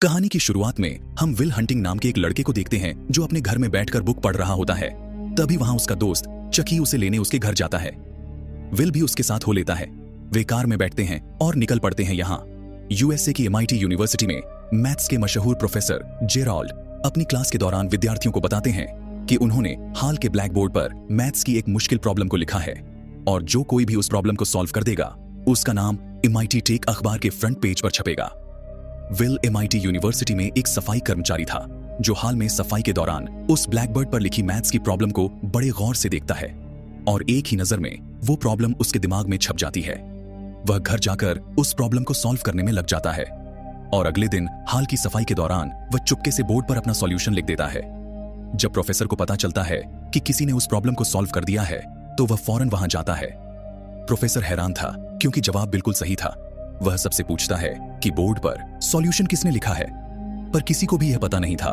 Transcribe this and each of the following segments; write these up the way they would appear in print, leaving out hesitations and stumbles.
कहानी की शुरुआत में हम विल हंटिंग नाम के एक लड़के को देखते हैं जो अपने घर में बैठकर बुक पढ़ रहा होता है। तभी वहां उसका दोस्त चकी उसे लेने उसके घर जाता है। विल भी उसके साथ हो लेता है। वे कार में बैठते हैं और निकल पड़ते हैं। यहाँ यूएसए की MIT यूनिवर्सिटी में मैथ्स के मशहूर प्रोफेसर जेराल्ड अपनी क्लास के दौरान विद्यार्थियों को बताते हैं कि उन्होंने हाल के ब्लैक बोर्ड पर मैथ्स की एक मुश्किल प्रॉब्लम को लिखा है और जो कोई भी उस प्रॉब्लम को सॉल्व कर देगा उसका नाम MIT टेक अखबार के फ्रंट पेज पर छपेगा। विल MIT यूनिवर्सिटी में एक सफाई कर्मचारी था जो हाल में सफाई के दौरान उस ब्लैकबोर्ड पर लिखी मैथ्स की प्रॉब्लम को बड़े गौर से देखता है और एक ही नजर में वो प्रॉब्लम उसके दिमाग में छप जाती है। वह घर जाकर उस प्रॉब्लम को सॉल्व करने में लग जाता है और अगले दिन हाल की सफाई के दौरान वह चुपके से बोर्ड पर अपना सॉल्यूशन लिख देता है। जब प्रोफेसर को पता चलता है कि किसी ने उस प्रॉब्लम को सॉल्व कर दिया है तो वह फौरन वहां जाता है। प्रोफेसर हैरान था क्योंकि जवाब बिल्कुल सही था। वह सबसे पूछता है कि बोर्ड पर सॉल्यूशन किसने लिखा है, पर किसी को भी यह पता नहीं था।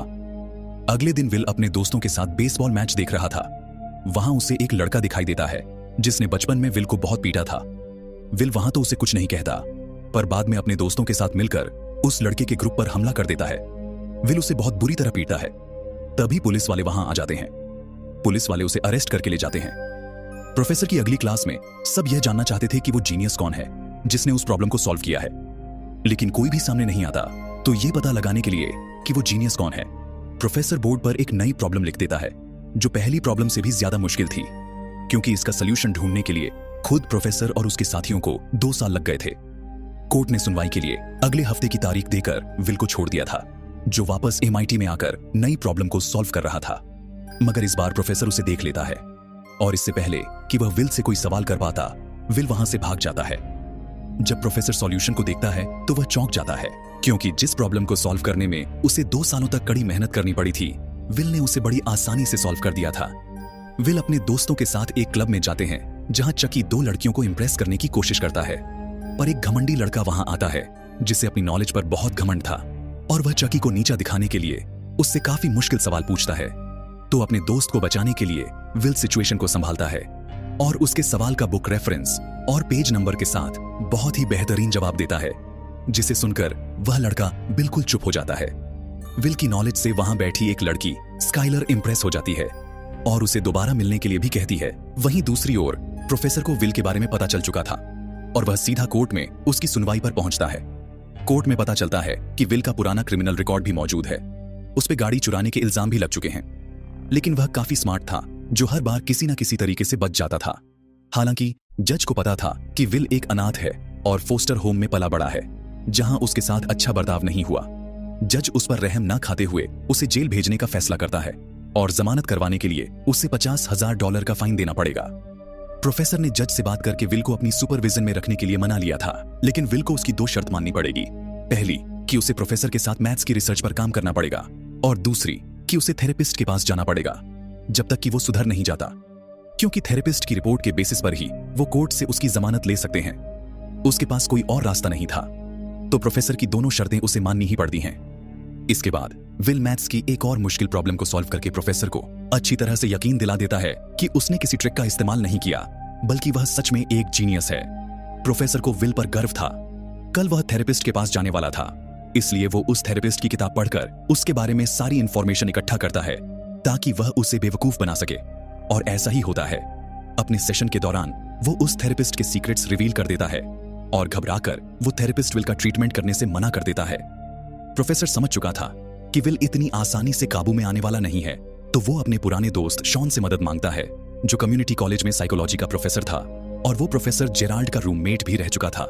अगले दिन विल अपने दोस्तों के साथ बेसबॉल मैच देख रहा था। वहां उसे एक लड़का दिखाई देता है जिसने बचपन में विल को बहुत पीटा था। विल वहां तो उसे कुछ नहीं कहता, पर बाद में अपने दोस्तों के साथ मिलकर उस लड़के के ग्रुप पर हमला कर देता है। विल उसे बहुत बुरी तरह पीटता है। तभी पुलिस वाले वहां आ जाते हैं। पुलिस वाले उसे अरेस्ट करके ले जाते हैं। प्रोफेसर की अगली क्लास में सब यह जानना चाहते थे कि वो जीनियस कौन है जिसने उस प्रॉब्लम को सॉल्व किया है, लेकिन कोई भी सामने नहीं आता। तो ये पता लगाने के लिए कि वो जीनियस कौन है, प्रोफेसर बोर्ड पर एक नई प्रॉब्लम लिख देता है जो पहली प्रॉब्लम से भी ज्यादा मुश्किल थी, क्योंकि इसका सलूशन ढूंढने के लिए खुद प्रोफेसर और उसके साथियों को 2 साल लग गए थे। कोर्ट ने सुनवाई के लिए अगले हफ्ते की तारीख देकर विल को छोड़ दिया था, जो वापस MIT में आकर नई प्रॉब्लम को सॉल्व कर रहा था। मगर इस बार प्रोफेसर उसे देख लेता है और इससे पहले कि वह विल से कोई सवाल कर पाता, विल वहां से भाग जाता है। जब प्रोफेसर सॉल्यूशन को देखता है तो वह चौंक जाता है, क्योंकि जिस प्रॉब्लम को सॉल्व करने में उसे 2 सालों तक कड़ी मेहनत करनी पड़ी थी, विल ने उसे बड़ी आसानी से सॉल्व कर दिया था। विल अपने दोस्तों के साथ एक क्लब में जाते हैं जहां चकी 2 लड़कियों को इंप्रेस करने की कोशिश करता है, पर एक घमंडी लड़का वहां आता है जिसे अपनी नॉलेज पर बहुत घमंड था और वह चकी को नीचा दिखाने के लिए उससे काफी मुश्किल सवाल पूछता है। तो अपने दोस्त को बचाने के लिए विल सिचुएशन को संभालता है और उसके सवाल का बुक रेफरेंस और पेज नंबर के साथ बहुत ही बेहतरीन जवाब देता है, जिसे सुनकर वह लड़का बिल्कुल चुप हो जाता है। विल की नॉलेज से वहां बैठी एक लड़की स्काइलर इंप्रेस हो जाती है और उसे दोबारा मिलने के लिए भी कहती है। वहीं दूसरी ओर प्रोफेसर को विल के बारे में पता चल चुका था और वह सीधा कोर्ट में उसकी सुनवाई पर पहुंचता है। कोर्ट में पता चलता है कि विल का पुराना क्रिमिनल रिकॉर्ड भी मौजूद है। उस पे गाड़ी चुराने के इल्जाम भी लग चुके हैं, लेकिन वह काफी स्मार्ट था जो हर बार किसी न किसी तरीके से बच जाता था। हालांकि जज को पता था कि विल एक अनाथ है और फोस्टर होम में पला बड़ा है जहां उसके साथ अच्छा बर्ताव नहीं हुआ। जज उस पर रहम न खाते हुए उसे जेल भेजने का फैसला करता है और जमानत करवाने के लिए उसे $50,000 का फाइन देना पड़ेगा। प्रोफेसर ने जज से बात करके विल को अपनी सुपरविजन में रखने के लिए मना लिया था, लेकिन विल को उसकी 2 शर्त माननी पड़ेगी। पहली कि उसे प्रोफेसर के साथ मैथ्स की रिसर्च पर काम करना पड़ेगा और दूसरी कि उसे थेरेपिस्ट के पास जाना पड़ेगा जब तक कि वो सुधर नहीं जाता, क्योंकि थेरेपिस्ट की रिपोर्ट के बेसिस पर ही वो कोर्ट से उसकी जमानत ले सकते हैं। उसके पास कोई और रास्ता नहीं था, तो प्रोफेसर की दोनों शर्तें उसे माननी ही पड़ती हैं। इसके बाद विल मैथ्स की एक और मुश्किल प्रॉब्लम को सॉल्व करके प्रोफेसर को अच्छी तरह से यकीन दिला देता है कि उसने किसी ट्रिक का इस्तेमाल नहीं किया, बल्कि वह सच में एक जीनियस है। प्रोफेसर को विल पर गर्व था। कल वह थेरेपिस्ट के पास जाने वाला था, इसलिए वो उस थेरेपिस्ट की किताब पढ़कर उसके बारे में सारी इंफॉर्मेशन इकट्ठा करता है ताकि वह उसे बेवकूफ बना सके। और ऐसा ही होता है। अपने सेशन के दौरान वो उस थेरेपिस्ट के सीक्रेट्स रिवील कर देता है और घबराकर वो थेरेपिस्ट विल का ट्रीटमेंट करने से मना कर देता है। प्रोफेसर समझ चुका था कि विल इतनी आसानी से काबू में आने वाला नहीं है, तो वो अपने पुराने दोस्त शॉन से मदद मांगता है जो कम्युनिटी कॉलेज में साइकोलॉजी का प्रोफेसर था और वो प्रोफेसर जेराल्ड का रूममेट भी रह चुका था।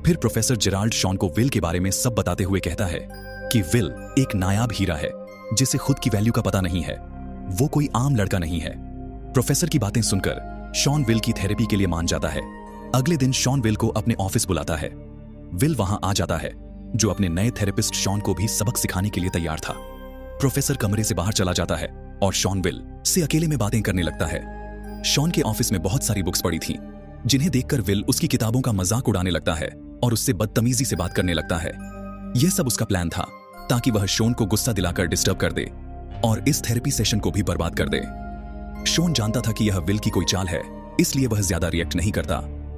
फिर प्रोफेसर जेराल्ड शॉन को विल के बारे में सब बताते हुए कहता है कि विल एक नायाब हीरा है जिसे खुद की वैल्यू का पता नहीं है। वो कोई आम लड़का नहीं है। प्रोफेसर की बातें सुनकर शॉन विल की थेरेपी के लिए मान जाता है। अगले दिन शॉन विल को अपने ऑफिस बुलाता है। विल वहां आ जाता है, जो अपने नए थेरेपिस्ट शॉन को भी सबक सिखाने के लिए तैयार था। प्रोफेसर कमरे से बाहर चला जाता है और शॉन विल से अकेले में बातें करने लगता है। शॉन के ऑफिस में बहुत सारी बुक्स पड़ी थीं, जिन्हें देखकर विल उसकी किताबों का मजाक उड़ाने लगता है और उससे बदतमीजी से बात करने लगता है। यह सब उसका प्लान था ताकि वह शॉन को गुस्सा दिलाकर डिस्टर्ब कर दे और इस थेरेपी सेशन को भी बर्बाद कर दे। शॉन जानता था कि यह विल की कोई चाल है, इसलिए वह ज्यादा रिएक्ट नहीं करता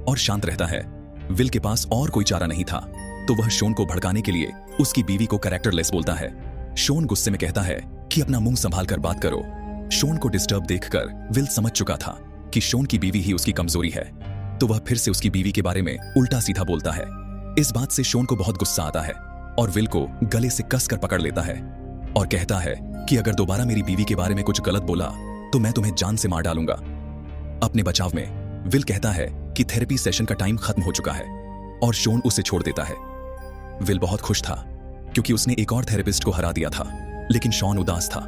और शांत रहता है। विल के पास और कोई चारा नहीं था, तो वह शॉन को भड़काने के लिए उसकी बीवी को कैरेक्टरलेस बोलता है। शॉन गुस्से में कहता है कि अपना मुंह संभाल कर बात करो। शॉन को डिस्टर्ब देखकर विल समझ चुका था कि शॉन की बीवी ही उसकी कमजोरी है, तो वह फिर से उसकी बीवी के बारे में उल्टा सीधा बोलता है। इस बात से शॉन को बहुत गुस्सा आता है और विल को गले से कसकर पकड़ लेता है और कहता है कि अगर दोबारा मेरी बीवी के बारे में कुछ गलत बोला तो मैं तुम्हें जान से मार डालूंगा। अपने बचाव में विल कहता है कि थेरेपी सेशन का टाइम खत्म हो चुका है और शॉन उसे छोड़ देता है। विल बहुत खुश था क्योंकि उसने एक और थेरेपिस्ट को हरा दिया था, लेकिन शॉन उदास था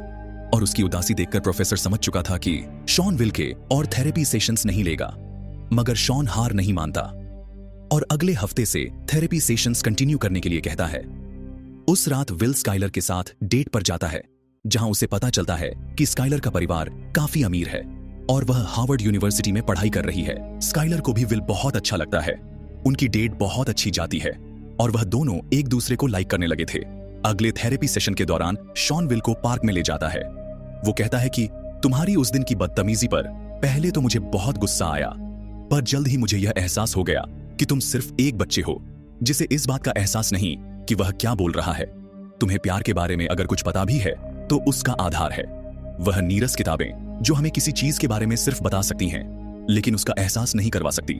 और उसकी उदासी देखकर प्रोफेसर समझ चुका था कि शॉन विल के और थेरेपी सेशंस नहीं लेगा। मगर शॉन हार नहीं मानता और अगले हफ्ते से थेरेपी सेशंस कंटिन्यू करने के लिए कहता है। उस रात विल स्काइलर के साथ डेट पर जाता है, जहां उसे पता चलता है कि स्काइलर का परिवार काफी अमीर है और वह हार्वर्ड यूनिवर्सिटी में पढ़ाई कर रही है। स्काइलर को भी विल बहुत अच्छा लगता है। उनकी डेट बहुत अच्छी जाती है और वह दोनों एक दूसरे को लाइक करने लगे थे। अगले थेरेपी सेशन के दौरान शॉन विल को पार्क में ले जाता है। वो कहता है कि तुम्हारी उस दिन की बदतमीजी पर पहले तो मुझे बहुत गुस्सा आया, पर जल्द ही मुझे यह एहसास हो गया कि तुम सिर्फ एक बच्चे हो जिसे इस बात का एहसास नहीं कि वह क्या बोल रहा है। तुम्हें प्यार के बारे में अगर कुछ पता भी है तो उसका आधार है वह नीरस किताबें जो हमें किसी चीज के बारे में सिर्फ बता सकती हैं लेकिन उसका एहसास नहीं करवा सकती।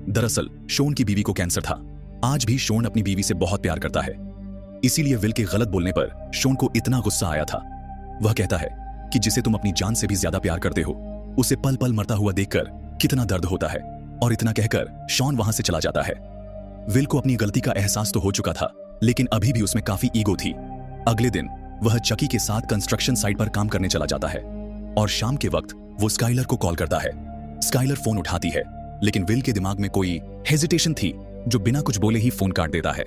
दरअसल शॉन की बीवी को कैंसर था। आज भी शॉन अपनी बीवी से बहुत प्यार करता है, इसीलिए विल के गलत बोलने पर शॉन को इतना गुस्सा आया था। वह कहता है कि जिसे तुम अपनी जान से भी ज्यादा प्यार करते हो उसे पल पल मरता हुआ देखकर कितना दर्द होता है, और इतना कहकर शॉन वहां से चला जाता है। विल को अपनी गलती का एहसास तो हो चुका था, लेकिन अभी भी उसमें काफी ईगो थी। अगले दिन वह चकी के साथ कंस्ट्रक्शन साइट पर काम करने चला जाता है और शाम के वक्त वो स्काइलर को कॉल करता है। स्काइलर फोन उठाती है, लेकिन विल के दिमाग में कोई हेजिटेशन थी जो बिना कुछ बोले ही फोन काट देता है।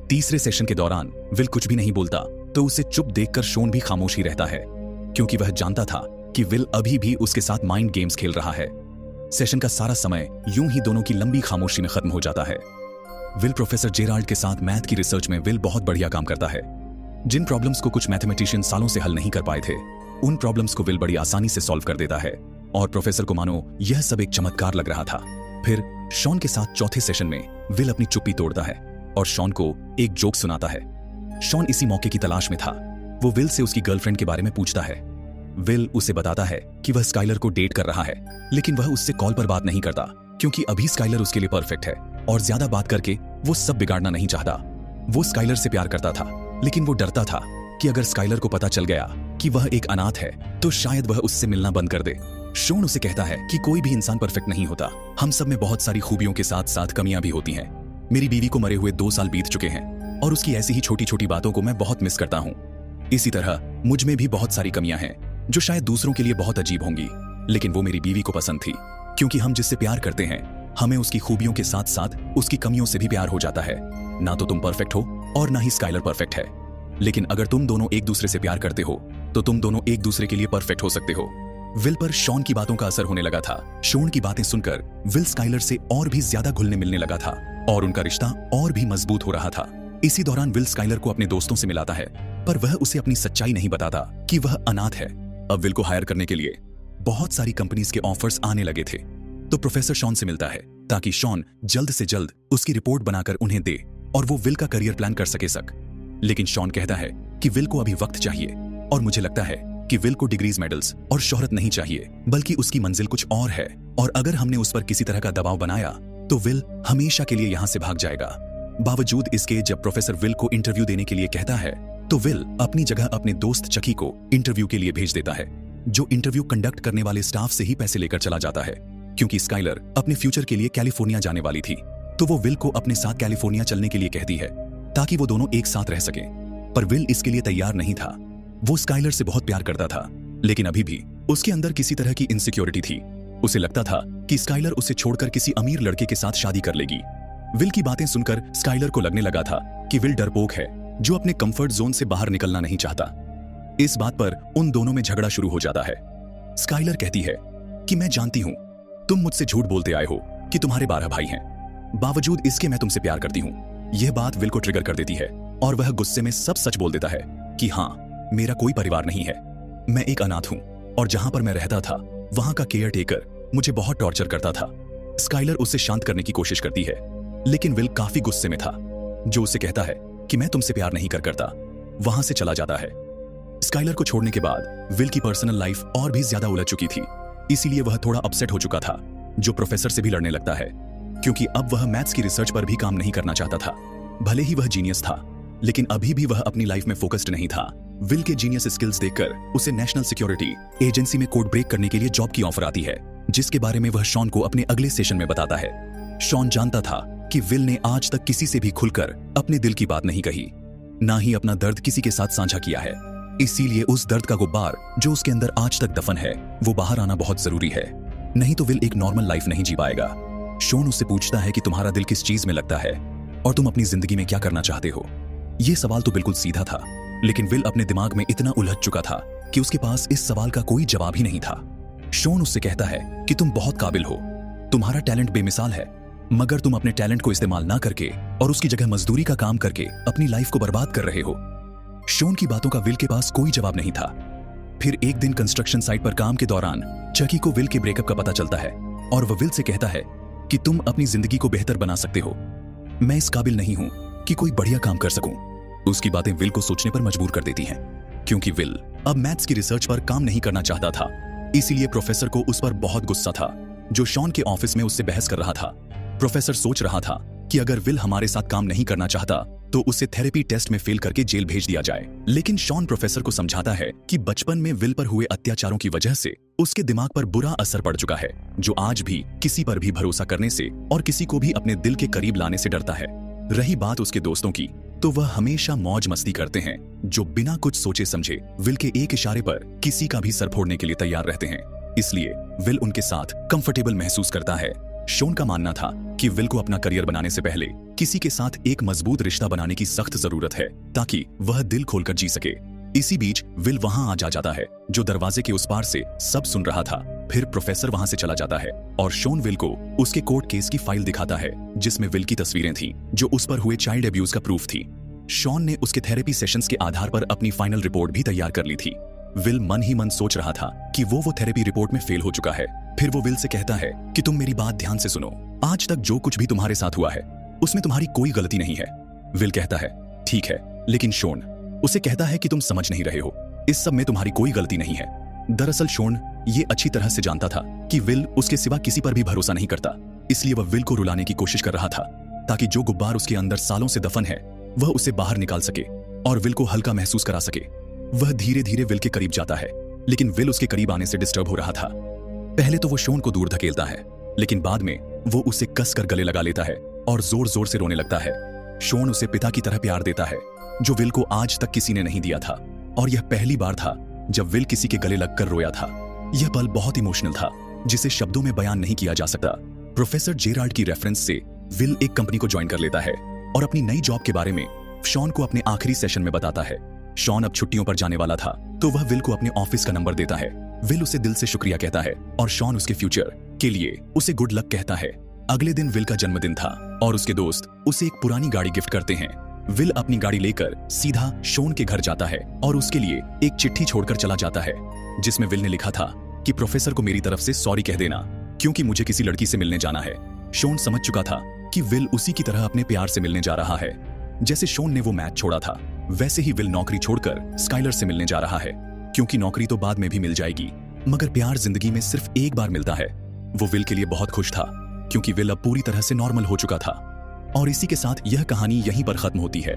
तीसरे सेशन के दौरान विल कुछ भी नहीं बोलता तो उसे चुप देखकर शॉन भी खामोश ही रहता है, क्योंकि वह जानता था कि विल अभी भी उसके साथ माइंड गेम्स खेल रहा है। सेशन का सारा समय यूं ही दोनों की लंबी खामोशी में खत्म हो जाता है। विल प्रोफेसर जेराल्ड के साथ मैथ की रिसर्च में विल बहुत बढ़िया काम करता है। जिन प्रॉब्लम्स को कुछ मैथमेटिशियन सालों से हल नहीं कर पाए थे, उन प्रॉब्लम्स को विल बड़ी आसानी से सॉल्व कर देता है और प्रोफेसर को मानो यह सब एक चमत्कार लग रहा था। फिर शॉन के साथ चौथे सेशन में विल अपनी चुप्पी तोड़ता है और शॉन को एक जोक सुनाता है। शॉन इसी मौके की तलाश में था। वो विल से उसकी गर्लफ्रेंड के बारे में पूछता है। विल उसे बताता है कि वह स्काइलर को डेट कर रहा है, लेकिन वह उससे कॉल पर बात नहीं करता क्योंकि अभी स्काइलर उसके लिए परफेक्ट है और ज्यादा बात करके वो सब बिगाड़ना नहीं चाहता। वो स्काइलर से प्यार करता था, लेकिन वो डरता था कि अगर स्काइलर को पता चल गया कि वह एक अनाथ है तो शायद वह उससे मिलना बंद कर दे। शॉन उसे कहता है कि कोई भी इंसान परफेक्ट नहीं होता, हम सब में बहुत सारी खूबियों के साथ साथ कमियां भी होती हैं। मेरी बीवी को मरे हुए 2 साल बीत चुके हैं और उसकी ऐसी ही छोटी छोटी बातों को मैं बहुत मिस करता हूँ। इसी तरह मुझ में भी बहुत सारी कमियां हैं जो शायद दूसरों के लिए बहुत अजीब होंगी, लेकिन वो मेरी बीवी को पसंद थी, क्योंकि हम जिससे प्यार करते हैं हमें उसकी खूबियों के साथ साथ उसकी कमियों से भी प्यार हो जाता है। ना तो तुम परफेक्ट हो और ना ही स्काइलर परफेक्ट है, लेकिन अगर तुम दोनों एक दूसरे से प्यार करते हो तो तुम दोनों एक दूसरे के लिए परफेक्ट हो सकते हो। विल पर शॉन की बातों का असर होने लगा था। शॉन की बातें सुनकर विल स्काइलर से और भी ज्यादा घुलने मिलने लगा था और उनका रिश्ता और भी मजबूत हो रहा था। इसी दौरान विल स्काइलर को अपने दोस्तों से मिलाता है, पर वह उसे अपनी सच्चाई नहीं बताता कि वह अनाथ है। अब विल को हायर करने के लिए बहुत सारी कंपनीज के ऑफर्स आने लगे थे, तो प्रोफेसर शॉन से मिलता है ताकि शॉन जल्द से जल्द उसकी रिपोर्ट बनाकर उन्हें दे और वो विल का करियर प्लान कर सके। लेकिन शॉन कहता है कि विल को अभी वक्त चाहिए और मुझे लगता है कि विल को डिग्रीज, मेडल्स और शोहरत नहीं चाहिए, बल्कि उसकी मंजिल कुछ और है, और अगर हमने उस पर किसी तरह का दबाव बनाया तो विल हमेशा के लिए यहां से भाग जाएगा। बावजूद इसके जब प्रोफेसर विल को इंटरव्यू देने के लिए कहता है तो विल अपनी जगह अपने दोस्त चकी को इंटरव्यू के लिए भेज देता है, जो इंटरव्यू कंडक्ट करने वाले स्टाफ से ही पैसे लेकर चला जाता है। क्योंकि स्काइलर अपने फ्यूचर के लिए कैलिफोर्निया जाने वाली थी, तो वो विल को अपने साथ कैलिफोर्निया चलने के लिए कहती है ताकि वो दोनों एक साथ रह सकें। पर विल इसके लिए तैयार नहीं था। वो स्काइलर से बहुत प्यार करता था, लेकिन अभी भी उसके अंदर किसी तरह की इनसिक्योरिटी थी। उसे लगता था कि स्काइलर उसे छोड़कर किसी अमीर लड़के के साथ शादी कर लेगी। विल की बातें सुनकर स्काइलर को लगने लगा था कि विल डरपोक है जो अपने कंफर्ट जोन से बाहर निकलना नहीं चाहता। इस बात पर उन दोनों में झगड़ा शुरू हो जाता है। स्काइलर कहती है कि मैं जानती हूं तुम मुझसे झूठ बोलते आए हो कि तुम्हारे 12 भाई हैं, बावजूद इसके मैं तुमसे प्यार करती हूं। यह बात विल को ट्रिगर कर देती है और वह गुस्से में सब सच बोल देता है कि हाँ, मेरा कोई परिवार नहीं है, मैं एक अनाथ हूं और जहां पर मैं रहता था वहां का केयर टेकर मुझे बहुत टॉर्चर करता था। स्काइलर उसे शांत करने की कोशिश करती है, लेकिन विल काफी गुस्से में था, जो उसे कहता है कि मैं तुमसे प्यार नहीं करता। वहां से चला जाता है। स्काइलर को छोड़ने के बाद विल की पर्सनल लाइफ और भी ज्यादा उलझ चुकी थी, इसीलिए वह थोड़ा अपसेट हो चुका था, जो प्रोफेसर से भी लड़ने लगता है, क्योंकि अब वह मैथ्स की रिसर्च पर भी काम नहीं करना चाहता था। भले ही वह जीनियस था, लेकिन अभी भी वह अपनी लाइफ में फोकस्ड नहीं था। विल के जीनियस स्किल्स देखकर उसे नेशनल सिक्योरिटी एजेंसी में कोड ब्रेक करने के लिए जॉब की ऑफर आती है, जिसके बारे में वह शॉन को अपने अगले सेशन में बताता है। शॉन जानता था कि विल ने आज तक किसी से भी खुलकर अपने दिल की बात नहीं कही, ना ही अपना दर्द किसी के साथ साझा किया है। इसीलिए उस दर्द का गुब्बार जो उसके अंदर आज तक दफन है, वो बाहर आना बहुत जरूरी है, नहीं तो विल एक नॉर्मल लाइफ नहीं जी पाएगा। शॉन उससे पूछता है कि तुम्हारा दिल किस चीज में लगता है और तुम अपनी जिंदगी में क्या करना चाहते हो। यह सवाल तो बिल्कुल सीधा था, लेकिन विल अपने दिमाग में इतना उलझ चुका था कि उसके पास इस सवाल का कोई जवाब ही नहीं था। शॉन उससे कहता है कि तुम बहुत काबिल हो, तुम्हारा टैलेंट बेमिसाल है, मगर तुम अपने टैलेंट को इस्तेमाल ना करके और उसकी जगह मजदूरी का काम करके अपनी लाइफ को बर्बाद कर रहे हो। शॉन की बातों का विल के पास कोई जवाब नहीं था। फिर एक दिन कंस्ट्रक्शन साइट पर काम के दौरान चकी को विल के ब्रेकअप का पता चलता है और वह विल से कहता है कि तुम अपनी जिंदगी को बेहतर बना सकते हो, मैं इस काबिल नहीं हूं कि कोई बढ़िया काम कर सकूं। उसकी बातें विल को सोचने पर मजबूर कर देती हैं, क्योंकि विल अब मैथ्स की रिसर्च पर काम नहीं करना चाहता था। इसीलिए प्रोफेसर को उस पर बहुत गुस्सा था, जो शॉन के ऑफिस में उससे बहस कर रहा था। प्रोफेसर सोच रहा था कि अगर विल हमारे साथ काम नहीं करना चाहता तो उसे थेरेपी टेस्ट में फेल करके जेल भेज दिया जाए। लेकिन शॉन प्रोफेसर को समझाता है कि बचपन में विल पर हुए अत्याचारों की वजह से उसके दिमाग पर बुरा असर पड़ चुका है, जो आज भी किसी पर भी भरोसा करने से और किसी को भी अपने दिल के करीब लाने से डरता है। रही बात उसके दोस्तों की, तो वह हमेशा मौज मस्ती करते हैं, जो बिना कुछ सोचे समझे विल के एक इशारे पर किसी का भी सर फोड़ने के लिए तैयार रहते हैं। इसलिए विल उनके साथ कंफर्टेबल महसूस करता है। शॉन का मानना था कि विल को अपना करियर बनाने से पहले किसी के साथ एक मजबूत रिश्ता बनाने की सख्त जरूरत है, ताकि वह दिल खोलकर जी सके। इसी बीच विल वहां आ जाता है, जो दरवाजे के उस पार से सब सुन रहा था। फिर प्रोफेसर वहां से चला जाता है और शॉन विल को उसके कोर्ट केस की फाइल दिखाता है, जिसमें विल की तस्वीरें थीं, जो उस पर हुए चाइल्ड अब्यूज का प्रूफ थी। शॉन ने उसके थेरेपी सेशंस के आधार पर अपनी फाइनल रिपोर्ट भी तैयार कर ली थी। विल मन ही मन सोच रहा था कि वो थेरेपी रिपोर्ट में फेल हो चुका है। फिर वो विल से कहता है कि तुम मेरी बात ध्यान से सुनो, आज तक जो कुछ भी तुम्हारे साथ हुआ है उसमें तुम्हारी कोई गलती नहीं है। विल कहता है ठीक है, लेकिन शॉन उसे कहता है कि तुम समझ नहीं रहे हो, इस सब में तुम्हारी कोई गलती नहीं है। दरअसल शॉन ये अच्छी तरह से जानता था कि विल उसके सिवा किसी पर भी भरोसा नहीं करता, इसलिए वह विल को रुलाने की कोशिश कर रहा था, ताकि जो गुब्बार उसके अंदर सालों से दफन है वह उसे बाहर निकाल सके और विल को हल्का महसूस करा सके। वह धीरे धीरे विल के करीब जाता है, लेकिन विल उसके करीब आने से डिस्टर्ब हो रहा था। पहले तो वो शॉन को दूर धकेलता है, लेकिन बाद में वो उसे कसकर गले लगा लेता है और जोर जोर से रोने लगता है। शॉन उसे पिता की तरह प्यार देता है, जो विल को आज तक किसी ने नहीं दिया था, और यह पहली बार था जब विल किसी के गले लगकर रोया था। यह पल बहुत इमोशनल था, जिसे शब्दों में बयान नहीं किया जा सकता। प्रोफेसर जेराल्ड की रेफरेंस से विल एक कंपनी को ज्वाइन कर लेता है और अपनी नई जॉब के बारे में शॉन को अपने आखिरी सेशन में बताता है। शॉन अब छुट्टियों पर जाने वाला था, तो वह विल को अपने ऑफिस का नंबर देता है। विल उसे दिल से शुक्रिया कहता है और शॉन उसके फ्यूचर के लिए उसे गुड लक कहता है। अगले दिन विल का जन्मदिन था और उसके दोस्त उसे एक पुरानी गाड़ी गिफ्ट करते हैं। विल अपनी गाड़ी लेकर सीधा शॉन के घर जाता है और उसके लिए एक चिट्ठी छोड़कर चला जाता है, जिसमें विल ने लिखा था कि प्रोफेसर को मेरी तरफ से सॉरी कह देना, क्योंकि मुझे किसी लड़की से मिलने जाना है। शॉन समझ चुका था कि विल उसी की तरह अपने प्यार से मिलने जा रहा है। जैसे शॉन ने वो मैच छोड़ा था, वैसे ही विल नौकरी छोड़कर स्काइलर से मिलने जा रहा है, क्योंकि नौकरी तो बाद में भी मिल जाएगी, मगर प्यार जिंदगी में सिर्फ एक बार मिलता है। वो विल के लिए बहुत खुश था, क्योंकि विल अब पूरी तरह से नॉर्मल हो चुका था। और इसी के साथ यह कहानी यहीं पर खत्म होती है।